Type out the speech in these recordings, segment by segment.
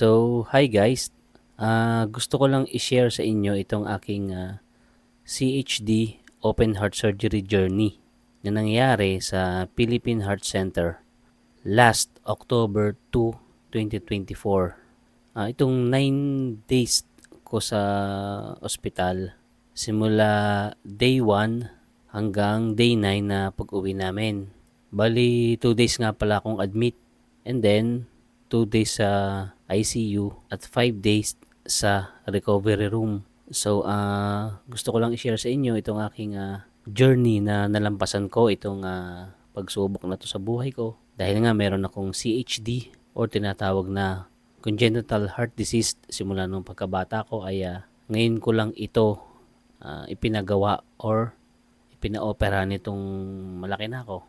Hi guys. Gusto ko lang i-share sa inyo itong aking CHD Open Heart Surgery Journey na nangyari sa Philippine Heart Center last October 2, 2024. Itong 9 days ko sa ospital, simula day 1 hanggang day 9 na pag-uwi namin. Bali, 2 days nga pala akong admit, and then 2 days sa ICU at 5 days sa recovery room. Gusto ko lang i-share sa inyo itong aking journey na nalampasan ko, itong pagsubok na to sa buhay ko. Dahil nga meron akong CHD or tinatawag na congenital heart disease simula nung pagkabata ko, ay ngayon ko lang ito ipinagawa or ipinaopera nitong malaki na ako.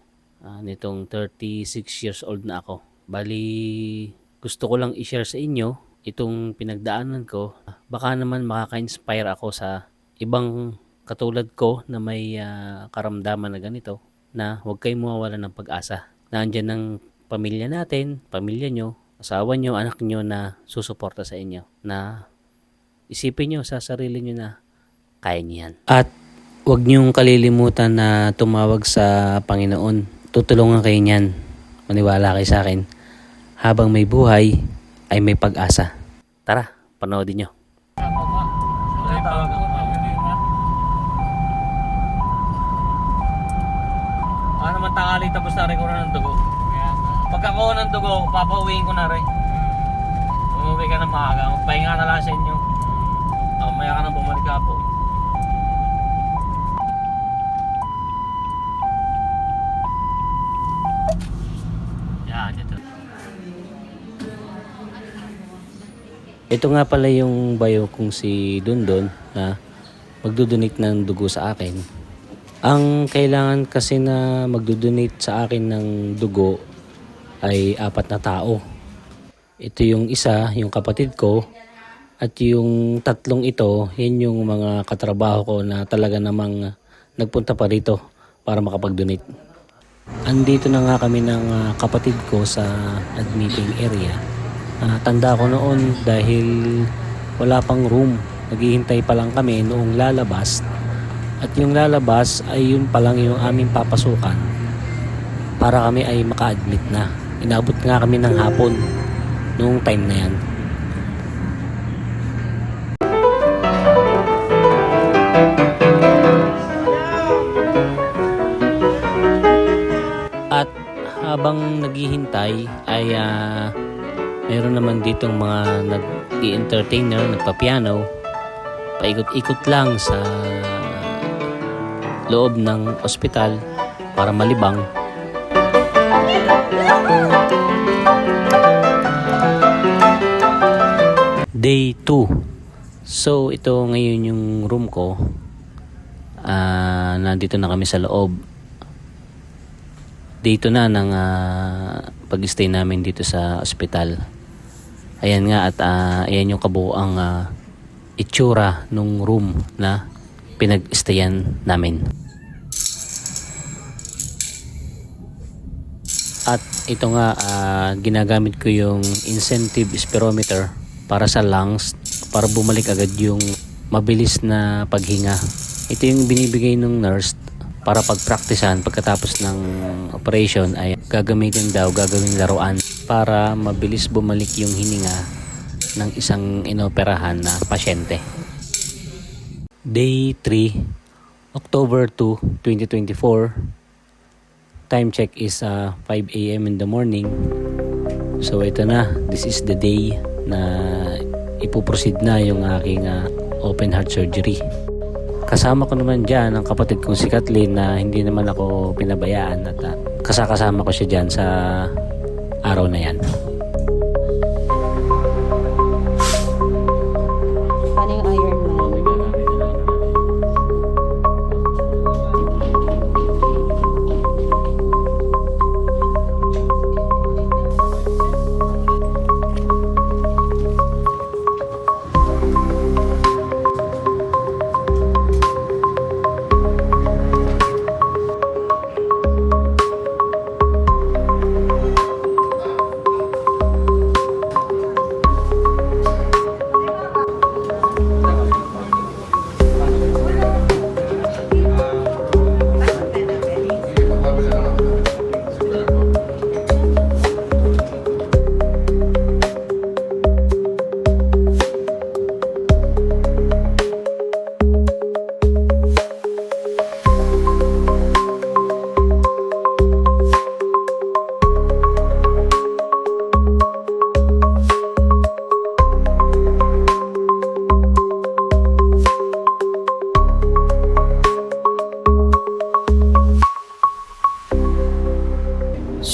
Nitong 36 years old na ako. Bali, gusto ko lang i-share sa inyo itong pinagdaanan ko. Baka naman makaka-inspire ako sa ibang katulad ko na may karamdaman na ganito, na huwag kayong mawawala ng pag-asa. Nandiyan ang pamilya natin, pamilya nyo, asawa nyo, anak nyo na susuporta sa inyo. Na isipin nyo sa sarili nyo na kaya nyo yan. At huwag nyong kalilimutan na tumawag sa Panginoon. Tutulungan kayo niyan. Maniwala kayo sa akin. Habang may buhay, ay may pag-asa. Tara, panoodin nyo. Naman tangali tapos na rin ko na ng dugo. Pagkakuha ng dugo, papauwiin ko na rin. Umuwi ka na maaga. Magpahinga na lang sa inyo. Maya ka na bumalik ka po. Ito nga pala yung bayo kong si Dundon na magdodonate ng dugo sa akin. Ang kailangan kasi na magdodonate sa akin ng dugo ay 4 na tao. Ito yung isa, yung kapatid ko, at yung 3 ito, yan yung mga katrabaho ko na talaga namang nagpunta pa rito para makapag-donate. Andito na nga kami ng kapatid ko sa admitting area. Tanda ko noon dahil wala pang room. Naghihintay pa lang kami noong lalabas. At yung lalabas ay yun pa lang yung aming papasukan para kami ay maka-admit na. Inabot nga kami ng hapon noong time na yan. At habang naghihintay ay meron naman ditong mga nag-i-entertainer, nagpa-piano, paikot-ikot lang sa loob ng ospital para malibang. Day 2. So ito ngayon yung room ko. Nandito na kami sa loob. Dito na ng pag-stay namin dito sa ospital. Ayan nga, at ayan yung kabuuang itsura nung room na pinag-stayan namin. At ito nga, ginagamit ko yung incentive spirometer para sa lungs, para bumalik agad yung mabilis na paghinga. Ito yung binibigay ng nurse para pagpraktisan pagkatapos ng operation, ay gagawing laruan para mabilis bumalik yung hininga ng isang inoperahan na pasyente. Day 3, October 2, 2024. Time check is 5 a.m. in the morning. So ito na, this is the day na ipuproceed na yung aking open heart surgery. Kasama ko naman dyan ang kapatid kong si Kathleen na hindi naman ako pinabayaan, at kasama ko siya dyan sa araw na yan. Paano yung Iron Man?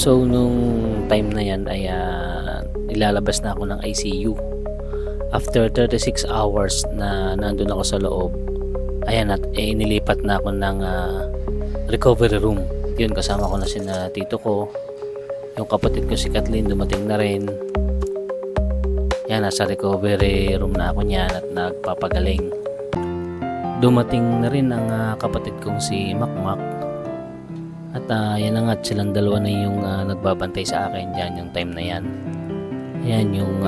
So nung time na yan ay ilalabas na ako ng ICU. After 36 hours na nandun ako sa loob, ayan at inilipat na ako ng recovery room. Yun, kasama ko na sina tito ko, yung kapatid ko si Kathleen dumating na rin. Yan, nasa recovery room na ako niyan at nagpapagaling. Dumating na rin ang kapatid kong si Makmak. At yan na nga, silang dalawa na yung nagbabantay sa akin dyan yung time na yan. Yan yung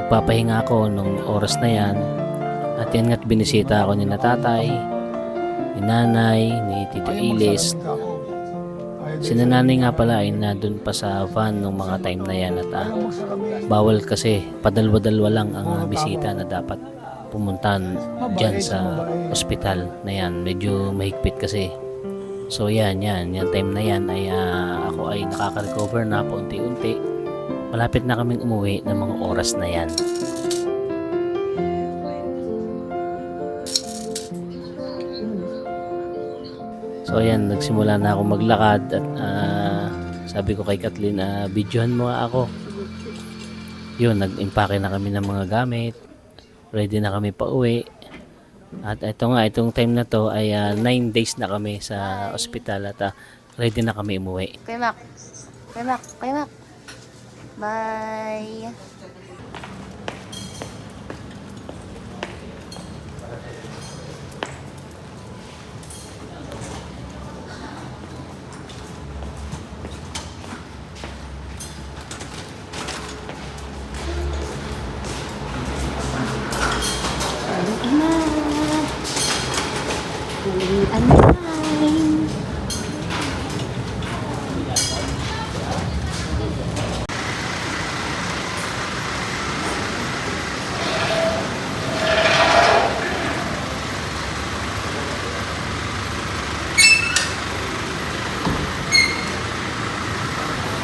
nagpapahinga ako nung oras na yan. At yan nga't binisita ako ni na tatay, ni nanay, ni Tito Ilis. Si nanay nga pala ay nandun pa sa van nung mga time na yan at bawal kasi padalwa-dalwa lang ang bisita na dapat pumuntahan dyan sa ospital na yan. Medyo mahigpit kasi. So yan time na yan ay ako ay nakaka-recover na po unti-unti. Malapit na kaming umuwi ng mga oras na yan. So ayan, nagsimula na ako maglakad at sabi ko kay Kathleen, videohan mo nga ako. Yun, nag-impake na kami ng mga gamit. Ready na kami pa uwi. At itong time na to ay 9 days na kami sa ospital at ready na kami umuwi. Kuya Mac. Kuya Mac. Kuya Mac. Bye.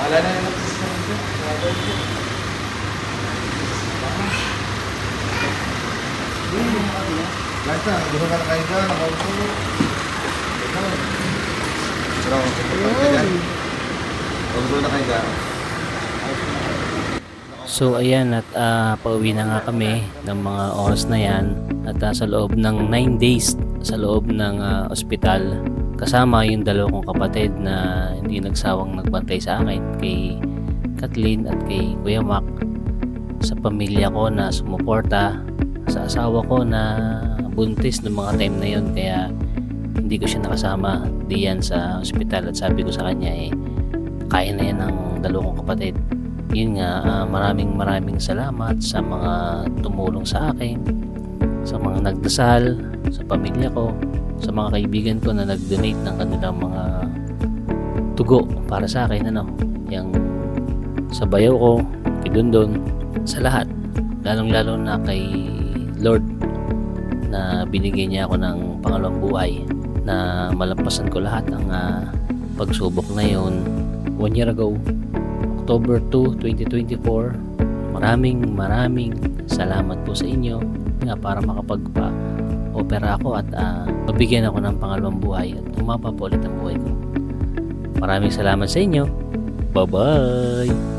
Wala na yung basta, gusto ka na kayo dyan, nakaupo. Pero, gusto na kayo dyan. So ayan at pauwi na nga kami ng mga oras na yan at sa loob ng 9 days sa loob ng ospital kasama yung dalawa kong kapatid na hindi nagsawang nagbantay sa akin, kay Kathleen at kay Kuya Mac, sa pamilya ko na sumuporta, sa asawa ko na buntis ng mga time na yun kaya hindi ko siya nakasama diyan sa ospital at sabi ko sa kanya kaya na yan ng dalawa kong kapatid. Yun nga, maraming salamat sa mga tumulong sa akin, sa mga nagdasal, sa pamilya ko, sa mga kaibigan ko na nag-donate ng kanilang mga tugo para sa akin, yung sa bayaw ko, kay Dondon, sa lahat, lalong-lalo na kay Lord na binigyan niya ako ng pangalawang buhay na malampasan ko lahat ang pagsubok na yun 1 year ago, October 2, 2024. Maraming salamat po sa inyo nga para makapagpa-opera ako at mabigyan ako ng pangalawang buhay at umapa po ulit ang buhay ko. Maraming salamat sa inyo. Bye-bye!